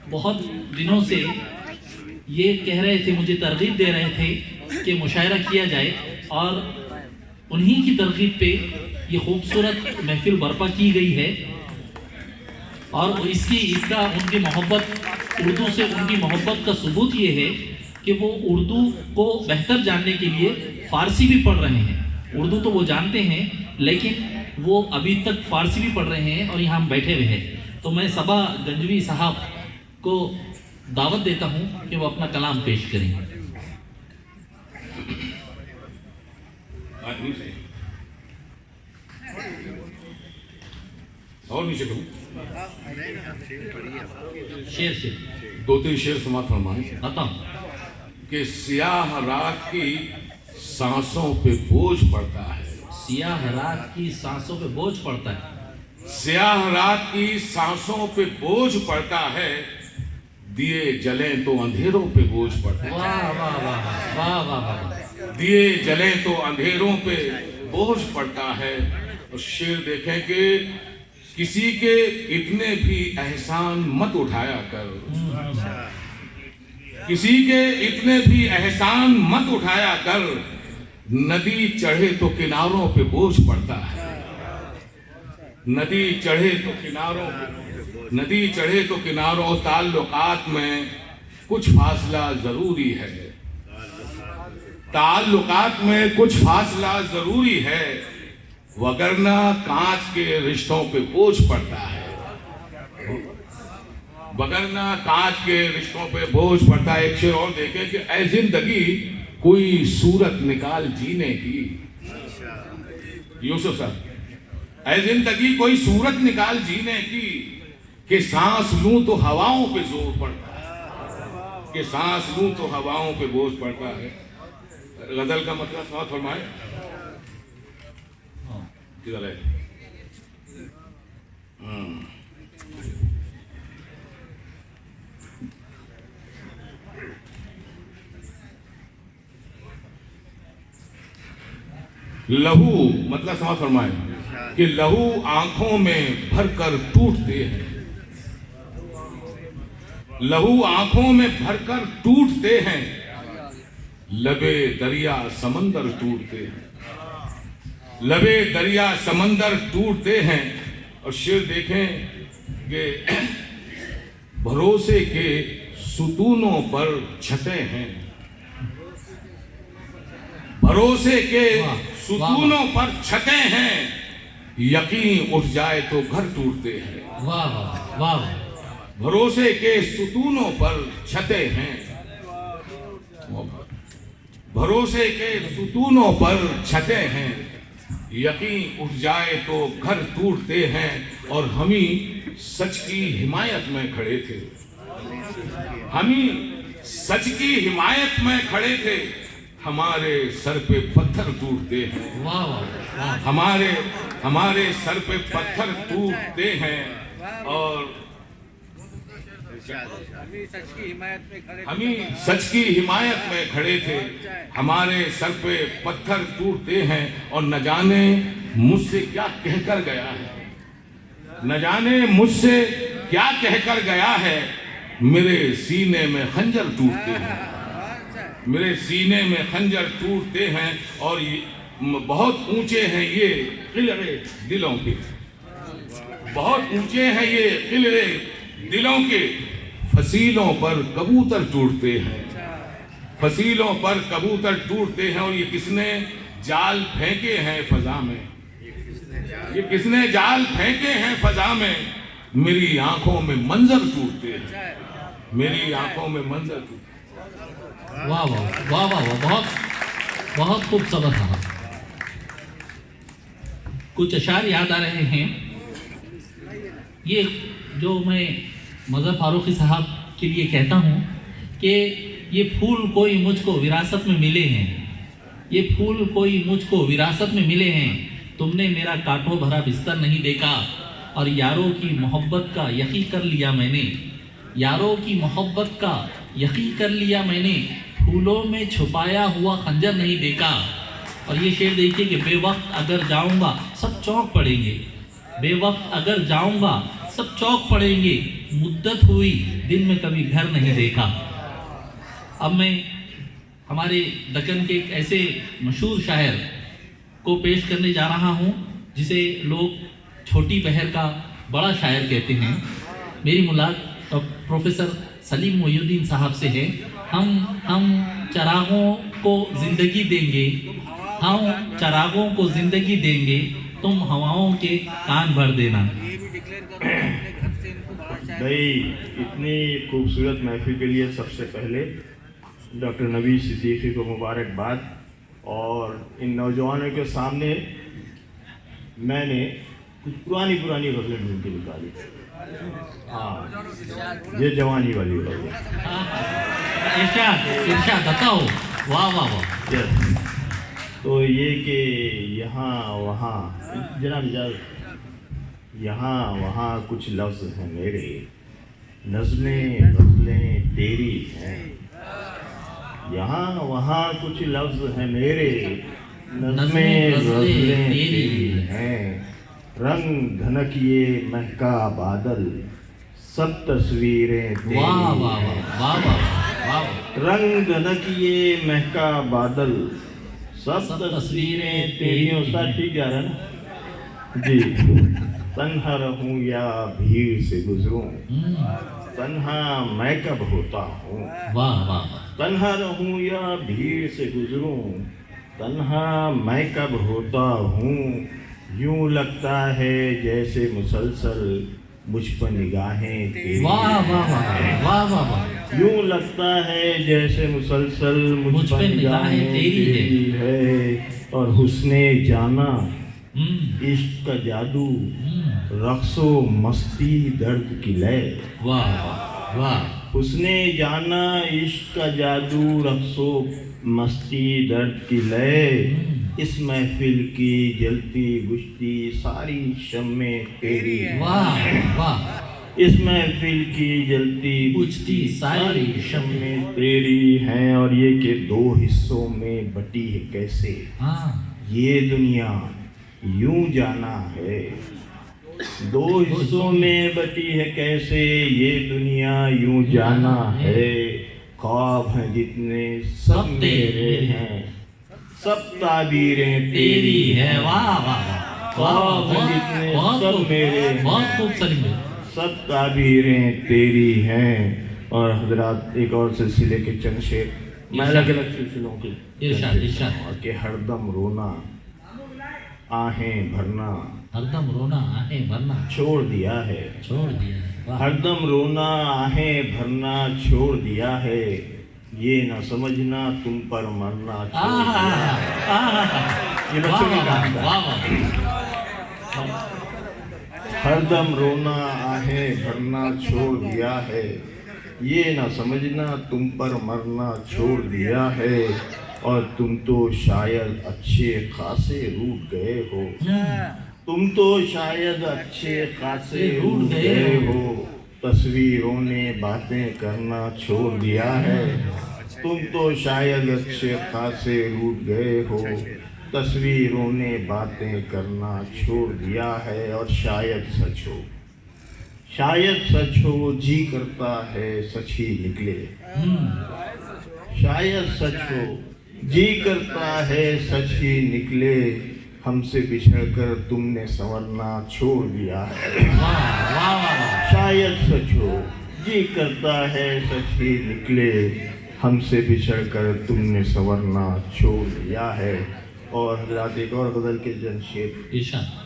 بہت دنوں سے یہ کہہ رہے تھے، مجھے ترغیب دے رہے تھے کہ مشاعرہ کیا جائے، اور انہی کی ترغیب پہ یہ خوبصورت محفل برپا کی گئی ہے۔ اور اس کا ان کی محبت اردو سے، ان کی محبت کا ثبوت یہ ہے کہ وہ اردو کو بہتر جاننے کے لیے فارسی بھی پڑھ رہے ہیں۔ اردو تو وہ جانتے ہیں، لیکن وہ ابھی تک فارسی بھی پڑھ رہے ہیں اور یہاں ہم بیٹھے ہوئے ہیں۔ تو میں صبا گنجوی صاحب کو دعوت دیتا ہوں کہ وہ اپنا کلام پیش کریں۔ اور نیچے کروں شیر سے 2-3 شعر سماعت فرمائیں بتاؤ۔ کہ سیاہ رات کی سانسوں پہ بوجھ پڑتا ہے، سیاہ رات کی سانسوں پہ بوجھ پڑتا ہے، سیاہ رات کی سانسوں پہ بوجھ پڑتا ہے، دیے جلیں تو اندھیروں پہ بوجھ پڑتا ہے۔ واہ واہ واہ واہ واہ واہ۔ دیے جلیں تو اندھیروں پہ بوجھ پڑتا ہے۔ اور شعر دیکھیں کہ کسی کے اتنے بھی احسان مت اٹھایا کر، کسی کے اتنے بھی احسان مت اٹھایا کر، ندی چڑھے تو کناروں پہ بوجھ پڑتا ہے، ندی چڑھے تو کناروں پہ، ندی چڑھے تو کناروں، تعلقات میں کچھ فاصلہ ضروری ہے، تعلقات میں کچھ فاصلہ ضروری ہے، وگرنہ کانچ کے رشتوں پہ بوجھ پڑتا ہے، وگرنہ کانچ کے رشتوں پہ بوجھ پڑتا ہے۔ ایک شعر اور دیکھیں کہ اے زندگی کوئی صورت نکال جینے کی، یوسف صاحب، اے زندگی کوئی صورت نکال جینے کی، کہ سانس لوں تو ہواؤں پہ زور پڑتا ہے، کہ سانس لوں تو ہواؤں پہ بوجھ پڑتا ہے۔ غزل کا مطلب سماعت فرمائیں۔ کدھر ہے؟ لہو مطلب سماعت فرمائیں کہ لہو آنکھوں میں بھر کر ٹوٹتے ہیں، لہو آنکھوں میں بھر کر ٹوٹتے ہیں، لبے دریا سمندر ٹوٹتے ہیں، لبے دریا سمندر ٹوٹتے ہیں۔ اور شعر دیکھیں کہ بھروسے کے ستونوں پر چھتیں ہیں، بھروسے کے ستونوں پر چھتیں ہیں، یقین اٹھ جائے تو گھر ٹوٹتے ہیں، واہ واہ واہ۔ بھروسے کے ستونوں پر چھتیں ہیں، بھروسے کے ستونوں پر چھتیں ہیں، یقین اٹھ جائے تو گھر ٹوٹتے ہیں۔ اور ہمیں سچ کی حمایت میں کھڑے تھے، ہمیں سچ کی حمایت میں کھڑے تھے، ہمارے سر پہ پتھر ٹوٹتے ہیں، واہ واہ۔ ہمارے سر پہ پتھر ٹوٹتے ہیں، اور ہمیں سچ کی حمایت میں کھڑے تھے، ہمارے سر پہ پتھر ٹوٹتے ہیں، اور نہ جانے مجھ سے کیا کہہ کر گیا ہے، نہ جانے مجھ سے کیا کہہ کر گیا ہے، میرے سینے میں خنجر ٹوٹتے ہیں، میرے سینے میں خنجر ٹوٹتے ہیں، اور بہت اونچے ہیں یہ قلعے دلوں کے، بہت اونچے ہیں یہ قلعے دلوں کے، فصیلوں پر کبوتر ٹوٹتے ہیں، فصیلوں پر کبوتر ٹوٹتے ہیں۔ اور یہ کس نے جال پھینکے ہیں فضا میں، یہ کس نے جال پھینکے ہیں فضا میں، میری آنکھوں میں منظر ٹوٹتے ہیں، میری آنکھوں میں منظر ٹوٹتے ہیں۔ واہ واہ واہ واہ، بہت بہت خوب سبق رہا۔ کچھ اشعار یاد آ رہے ہیں، یہ جو میں مظہر فاروقی صاحب کے لیے کہتا ہوں کہ یہ پھول کوئی مجھ کو وراثت میں ملے ہیں، یہ پھول کوئی مجھ کو وراثت میں ملے ہیں، تم نے میرا کانٹوں بھرا بستر نہیں دیکھا، اور یاروں کی محبت کا یقین کر لیا میں نے، یاروں کی محبت کا یقین کر لیا میں نے، پھولوں میں چھپایا ہوا خنجر نہیں دیکھا۔ اور یہ شعر دیکھیے کہ بے وقت اگر جاؤں گا سب چونک پڑیں گے، بے وقت اگر جاؤں گا سب چوک پڑیں گے، مدت ہوئی دن میں کبھی گھر نہیں دیکھا۔ اب میں ہمارے دکن کے ایک ایسے مشہور شاعر کو پیش کرنے جا رہا ہوں جسے لوگ چھوٹی بہر کا بڑا شاعر کہتے ہیں۔ میری ملاقات پروفیسر سلیم محی الدین صاحب سے ہے۔ ہم چراغوں کو زندگی دیں گے، ہم چراغوں کو زندگی دیں گے، تم ہواؤں کے کان بھر دینا۔ بھائی اتنی خوبصورت محفل کے لیے سب سے پہلے ڈاکٹر نبی صدیقی کو مبارکباد، اور ان نوجوانوں کے سامنے میں نے کچھ پرانی غزلیں ڈھونڈ کے نکالی۔ ہاں، یہ جوانی والی غزل۔ ارشاد بتاؤ، واہ واہ واہ۔ یس، تو یہ کہ یہاں وہاں جناب اجازت، یہاں وہاں کچھ لفظ ہیں میرے، نظمیں غزلیں تیری ہیں۔ یہاں وہاں کچھ لفظ ہیں میرے، نظمیں غزلیں تیری ہیں۔ رنگ دھنکیے مہکا بادل، سب تصویریں تیری ہیں۔ رنگ دھنکیے مہکا بادل، سب تصویریں تیری ہیں۔ استاد ٹھیک جا رہا ہے نا جی؟ تنہا رہوں یا بھیڑ سے گزروں، تنہا میں کب ہوتا ہوں۔ واہ واہ۔ تنہا رہوں یا بھیڑ سے گزروں، تنہا میں کب ہوتا ہوں۔ یوں لگتا ہے جیسے مسلسل مجھ پر نگاہیں تیری، واہ واہ واہ واہ واہ۔ یوں لگتا ہے جیسے مسلسل مجھ پر نگاہیں تیری ہے۔ اور حسن جانا عشق کا جادو، رقص و مستی درد کی لے۔ واہ واہ۔ حسن جانا عشق کا جادو، رقص و مستی درد کی لے۔ اس محفل کی جلتی بجھتی ساری شمیں تیری ہیں۔ واہ واہ۔ اس محفل کی جلتی بجھتی ساری شمیں تیری ہیں۔ اور یہ کہ دو حصوں میں بٹی ہے کیسے ہاں، یہ دنیا یوں جانا ہے۔ دو حصوں میں بٹی ہے کیسے یہ دنیا یوں جانا ہے۔ خواب ہیں جتنے سب میرے ہیں، سب تعبیریں تیری ہے۔ واہ واہ۔ خواب ہیں جتنے سب میرے ہیں، بہت خوب سلیم بھائی۔ سب تعبیریں تیری ہیں۔ اور حضرات ایک اور سلسلے کے چند شعر میں الگ الگ سلسلوں کے ارشاد۔ کہ ہر دم رونا آہیں بھرنا ہر دم رونا آہیں بھرنا چھوڑ دیا ہے۔ چھوڑ دیا ہے۔ واہ۔ ہر دم رونا آہیں بھرنا چھوڑ دیا ہے، یہ نہ سمجھنا تم پر مرنا چھوڑ دیا ہے۔ یہ بچوں کی کہانی ہے۔ واہ واہ۔ ہر دم رونا آہیں بھرنا چھوڑ دیا ہے، یہ نہ سمجھنا تم پر مرنا چھوڑ دیا ہے۔ اور تم تو شاید اچھے خاصے روٹ گئے ہو، تم تو شاید اچھے خاصے روٹ گئے ہو۔ تصویروں نے باتیں کرنا چھوڑ دیا ہے، تم تو شاید اچھے خاصے روٹ گئے ہو۔ تصویروں نے باتیں کرنا چھوڑ دیا ہے۔ اور شاید سچ ہو، شاید سچ ہو، جی کرتا ہے سچ ہی نکلے۔ شاید سچ ہو، جی کرتا ہے سچ ہی نکلے۔ ہم سے بچھڑ کر تم نے سنورنا چھوڑ دیا ہے۔ شاید سچ ہو، جی کرتا ہے سچ ہی نکلے۔ ہم سے بچھڑ کر تم نے سنورنا چھوڑ دیا ہے۔ اور حضرات ایک اور غزل کے جنشید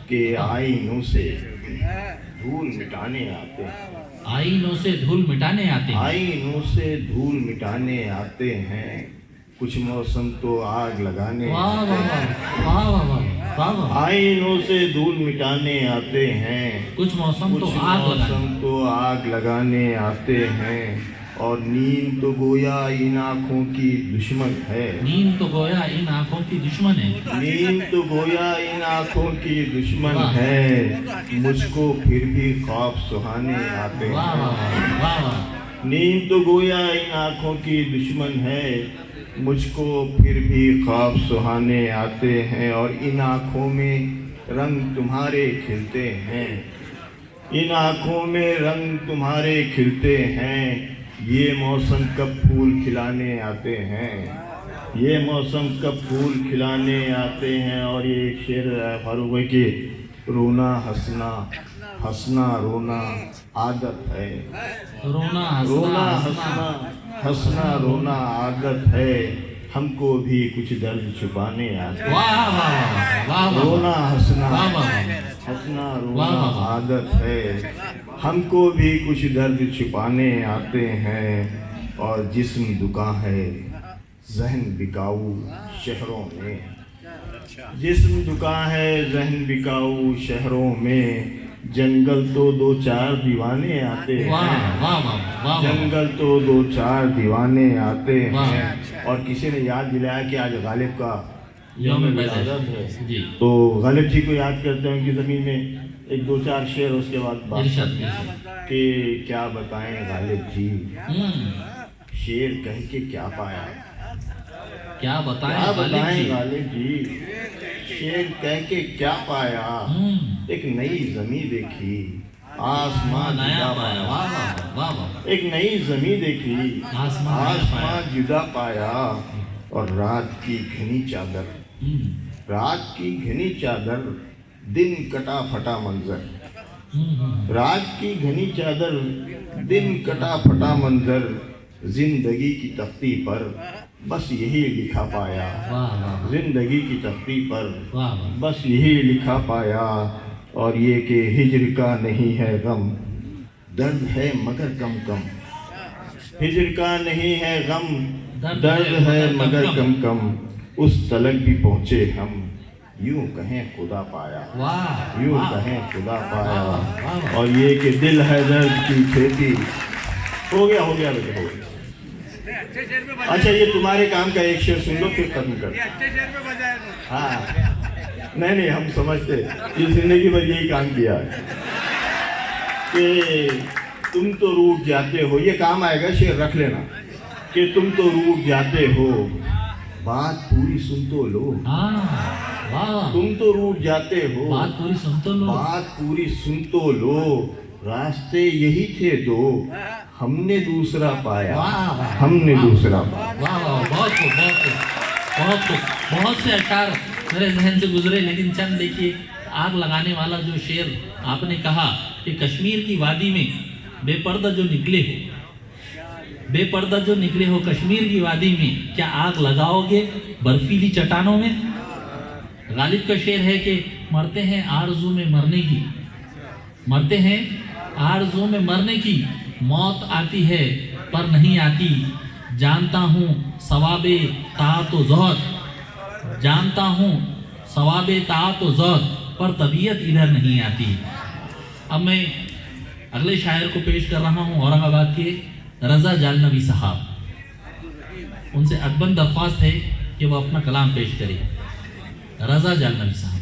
کہ آئینوں سے دھول مٹانے آتے ہیں، آئینوں سے دھول مٹانے آتے ہیں، آئینوں سے دھول مٹانے آتے ہیں۔ کچھ موسم تو آگ لگانے آتے ہیں، آئینوں سے دھول مٹانے آتے ہیں۔ کچھ موسم تو آگ لگانے آتے ہیں۔ اور نیند تو گویا ان آنکھوں کی دشمن ہے، نیند تو گویا ان آنکھوں کی دشمن ہے، نیند تو گویا ان آنکھوں کی دشمن ہے۔ مجھ کو پھر بھی خواب سہانے آتے ہیں، نیند تو گویا ان آنکھوں کی دشمن ہے۔ مجھ کو پھر بھی خواب سہانے آتے ہیں۔ اور ان آنکھوں میں رنگ تمہارے کھلتے ہیں، ان آنکھوں میں رنگ تمہارے کھلتے ہیں، یہ موسم کب پھول کھلانے آتے ہیں، یہ موسم کب پھول کھلانے آتے ہیں۔ اور یہ ایک شعر ہے فاروق ہے کہ رونا ہنسنا، ہنسنا رونا عادت ہے، رونا رونا ہنسنا ہنسنا، ہنسنا رونا عادت ہے، ہم کو بھی کچھ درد چھپانے آتے ہیں۔ واہ واہ واہ واہ رونا ہنسنا، واہ واہ ہنسنا واہ رونا واہ۔ عادت ہے، ہم کو بھی کچھ درد چھپانے آتے ہیں۔ اور جسم دکاں ہے ذہن بکاؤ شہروں میں، جسم دکاں ہے ذہن بکاؤ شہروں میں، جنگل تو دو چار دیوانے آتے ہیں، واہ واہ واہ واہ۔ جنگل تو دو چار دیوانے آتے واہ۔ ہیں۔ اور کسی نے یاد دلایا کہ آج غالب کا یوم ولادت ہے، جی تو غالب جی کو یاد کرتے ہیں، ان کی زمین میں ایک دو چار شعر اس کے بعد بات ارشاد کہ کیا بتائیں غالب جی، شعر کہہ کے کیا پایا، کیا بتائیں کیا غالب بتائیں جی؟ غالب جی، شعر کہہ کے کیا پایا، ایک نئی زمین دیکھی آسمان نیا جدا پایا، پایا، واہ واہ واہ واہ۔ ایک نئی زمین دیکھی آسمان نیا پایا۔ آسمان جدا پایا، اور رات کی گھنی چادر، رات کی گھنی چادر، دن کٹا پھٹا منظر، رات کی گھنی چادر، دن کٹا پھٹا منظر، زندگی کی تختی پر بس یہی لکھا پایا، واہ واہ زندگی کی تختی پر واہ واہ۔ بس یہی لکھا پایا۔ اور یہ کہ ہجر کا نہیں ہے غم، درد ہے مگر کم کم، ہجر کا نہیں ہے غم، درد ہے مگر کم کم، اس تلک بھی پہنچے ہم، یوں کہیں خدا پایا، واہ یوں واہ۔ کہیں خدا پایا۔ اور یہ کہ دل ہے درد کی کھیتی، ہو گیا بیٹے ہو گیا۔ اچھا یہ تمہارے کام کا ایک شعر سن لو پھر ختم کر۔ ہاں نہیں ہم سمجھتے یہ زندگی بھر یہی کام کیا ہے کہ تم تو روٹ جاتے ہو، یہ کام آئے گا شعر رکھ لینا، کہ تم تو روٹ جاتے ہو بات پوری سن تو لو، واہ، تم تو روٹ جاتے ہو بات پوری سن تو لو، بات پوری سن تو لو، راستے یہی تھے دو، ہم نے دوسرا پایا، ہم نے دوسرا پایا۔ واہ واہ، بہت خوب بہت خوب بہت خوب۔ بہت سے اشعار میرے ذہن سے گزرے، لیکن چند دیکھیے آگ لگانے والا جو شعر آپ نے کہا کہ کشمیر کی وادی میں بے پردہ جو نکلے ہو، بے پردہ جو نکلے ہو کشمیر کی وادی میں، کیا آگ لگاؤ گے برفیلی چٹانوں میں؟ غالب کا شعر ہے کہ مرتے ہیں آرزو میں مرنے کی، مرتے ہیں آرزو میں مرنے کی، موت آتی ہے پر نہیں آتی، جانتا ہوں ثواب طاعت و زہد، جانتا ہوں ثواب طاعت و زہد، پر طبیعت ادھر نہیں آتی۔ اب میں اگلے شاعر کو پیش کر رہا ہوں، اورنگ آباد کے رضا جالنوی صاحب، ان سے ادباً درخواست ہے کہ وہ اپنا کلام پیش کرے۔ رضا جالنوی صاحب۔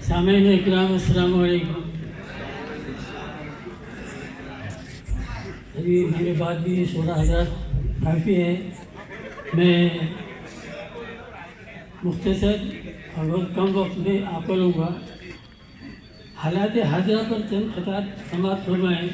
سامعین اکرام السلام علیکم۔ ابھی میرے بعد بھی 16 حضرات کافی ہے، میں مختصر اور بہت کم وقت میں آپ لوں گا۔ حالات حاضرہ پر چند خطاب سماعت فرمائیں۔